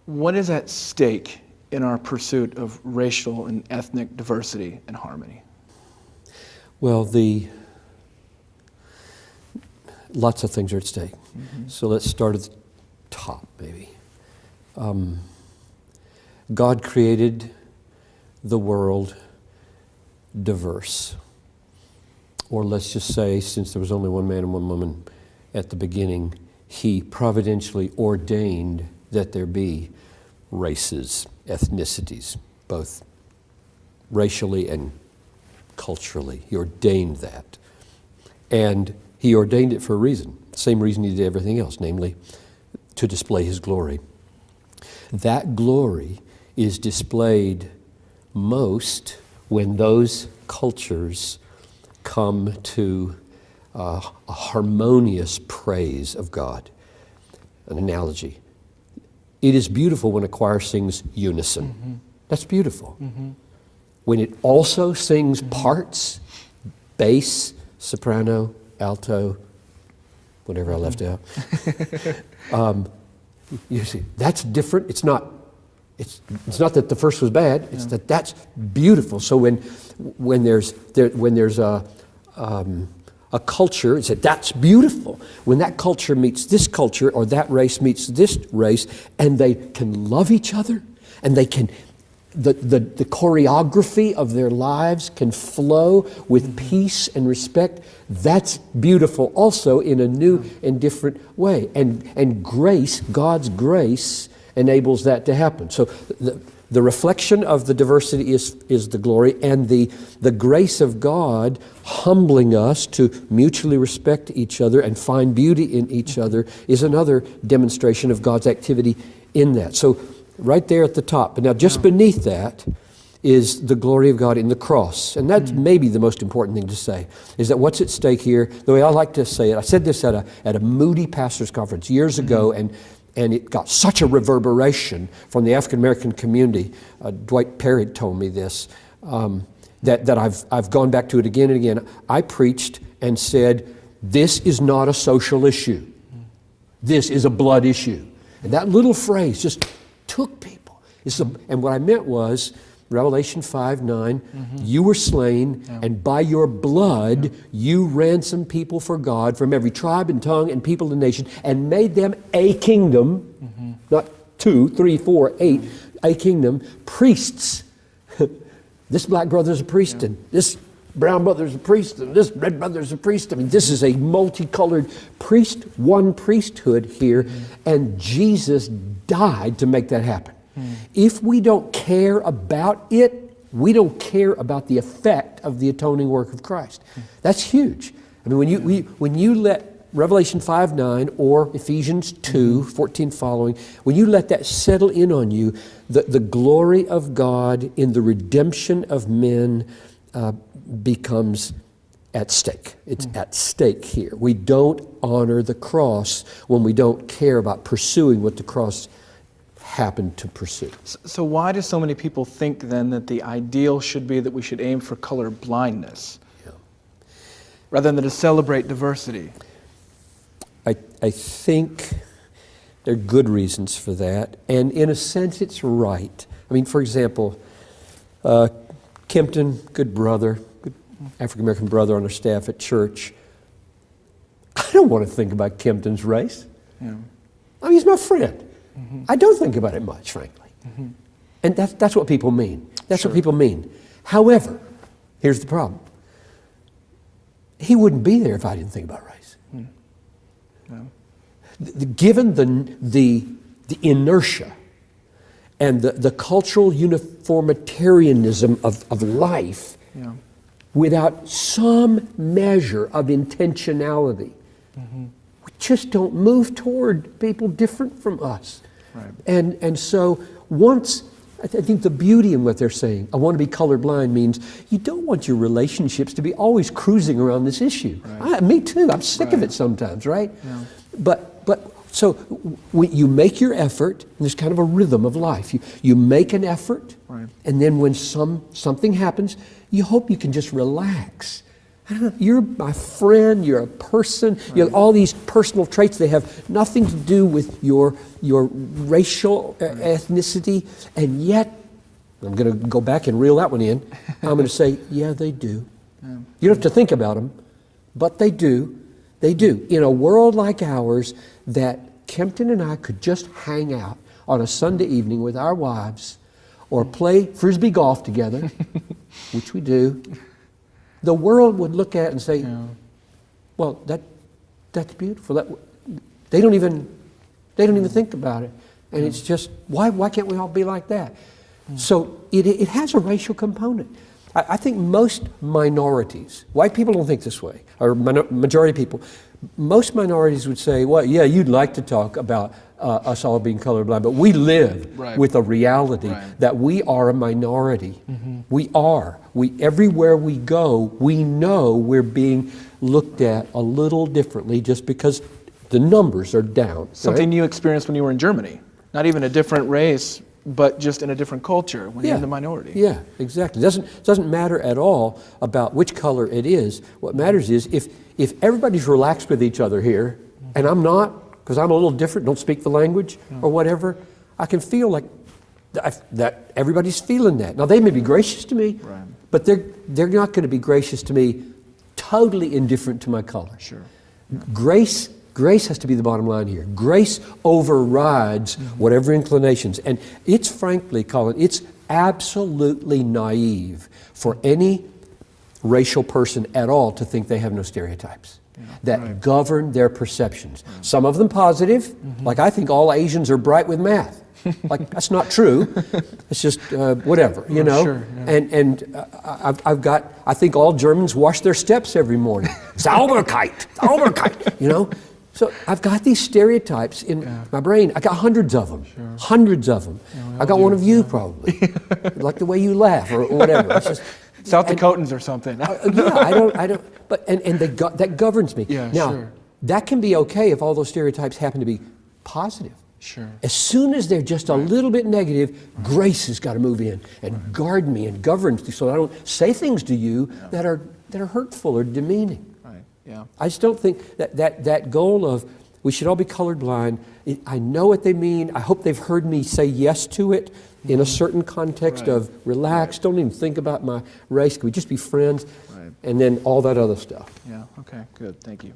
What is at stake in our pursuit of racial and ethnic diversity and harmony? Well, lots of things are at stake. Mm-hmm. So let's start at the top, maybe. God created the world diverse. Or let's just say, since there was only one man and one woman at the beginning, He providentially ordained that there be races, ethnicities, both racially and culturally. He ordained that. And He ordained it for a reason, same reason He did everything else, namely to display His glory. That glory is displayed most when those cultures come to a harmonious praise of God. An analogy. It is beautiful when a choir sings unison. Mm-hmm. That's beautiful. Mm-hmm. When it also sings parts, bass, soprano, alto, whatever I left out. You see, that's different. It's not that the first was bad. It's that that's beautiful. So when there's a culture, it's that that's beautiful. When that culture meets this culture, or that race meets this race, and they can love each other, and they can, the choreography of their lives can flow with peace and respect. That's beautiful also in a new and different way. And grace, God's grace, enables that to happen. So the reflection of the diversity is the glory, and the grace of God humbling us to mutually respect each other and find beauty in each other is another demonstration of God's activity in that. So right there at the top. But now just beneath that is the glory of God in the cross. And that's maybe the most important thing to say, is that what's at stake here, the way I like to say it, I said this at a Moody Pastors Conference years ago, and it got such a reverberation from the African American community. Dwight Perry told me this, that I've gone back to it again and again. I preached and said, this is not a social issue. This is a blood issue. And that little phrase just took people. And what I meant was, Revelation 5:9, you were slain, and by your blood you ransomed people for God from every tribe and tongue and people and nation, and made them a kingdom, not 2, 3, 4, 8, a kingdom, priests. This black brother's a priest, and this brown brother's a priest, and this red brother's a priest. I mean, this is a multicolored one priesthood here, and Jesus died to make that happen. If we don't care about it, we don't care about the effect of the atoning work of Christ. That's huge. I mean, when you let Revelation 5:9 or Ephesians 2:14 following, when you let that settle in on you, the glory of God in the redemption of men becomes at stake. It's at stake here. We don't honor the cross when we don't care about pursuing what the cross happened to pursue. So why do so many people think then that the ideal should be that we should aim for color blindness rather than to celebrate diversity? I think there are good reasons for that, and in a sense it's right. I mean, for example, Kempton, good brother, good African-American brother on our staff at church. I don't want to think about Kempton's race. I mean, he's my friend. I don't think about it much, frankly. And that's what people mean. That's what people mean. However, here's the problem. He wouldn't be there if I didn't think about race. Given the inertia and the cultural uniformitarianism of life, without some measure of intentionality, we just don't move toward people different from us. Right. And so once, I think the beauty in what they're saying, I want to be colorblind, means you don't want your relationships to be always cruising around this issue. Right. Me too, I'm sick of it sometimes, right? Yeah. But so you make your effort, and there's kind of a rhythm of life. You make an effort, and then when something happens, you hope you can just relax. You're my friend, you're a person, you have all these personal traits. They have nothing to do with your racial ethnicity, and yet, I'm going to go back and reel that one in, I'm going to say, yeah, they do. You don't have to think about them, but they do. They do. In a world like ours, that Kempton and I could just hang out on a Sunday evening with our wives or play Frisbee golf together, which we do, the world would look at it and say, well, that's beautiful. They don't even think about it. And it's just, why can't we all be like that? So it has a racial component. I think most minorities, white people don't think this way, or majority of people, most minorities would say, well, yeah, you'd like to talk about us all being colorblind, but we live with a reality that we are a minority. We are. Everywhere we go, we know we're being looked at a little differently just because the numbers are down. Something you experienced when you were in Germany. Not even a different race, but just in a different culture when you're in the minority. Yeah, exactly. It doesn't matter at all about which color it is. What matters is if everybody's relaxed with each other here, and I'm not, because I'm a little different, don't speak the language or whatever, I can feel like that everybody's feeling that. Now, they may be gracious to me, but they're not going to be gracious to me totally indifferent to my color. Sure. Grace has to be the bottom line here. Grace overrides whatever inclinations. And it's frankly, Collin, it's absolutely naive for any racial person at all to think they have no stereotypes that govern their perceptions. Some of them positive, like I think all Asians are bright with math. Like, that's not true. It's just whatever, you know. Sure, I think all Germans wash their steps every morning. Sauberkeit, you know. So I've got these stereotypes in my brain. I got hundreds of them. Hundreds of them. I got one of you probably, like the way you laugh or whatever. It's just, South Dakotans or something. I don't. But that governs me. Now, that can be okay if all those stereotypes happen to be positive. Sure. As soon as they're just a little bit negative, grace has got to move in and guard me and govern me so I don't say things to you that are hurtful or demeaning. Right. Yeah. I just don't think that goal of we should all be colorblind. I know what they mean. I hope they've heard me say yes to it in a certain context of relax. Don't even think about my race. Can we just be friends? And then all that other stuff. Yeah. Okay. Good. Thank you.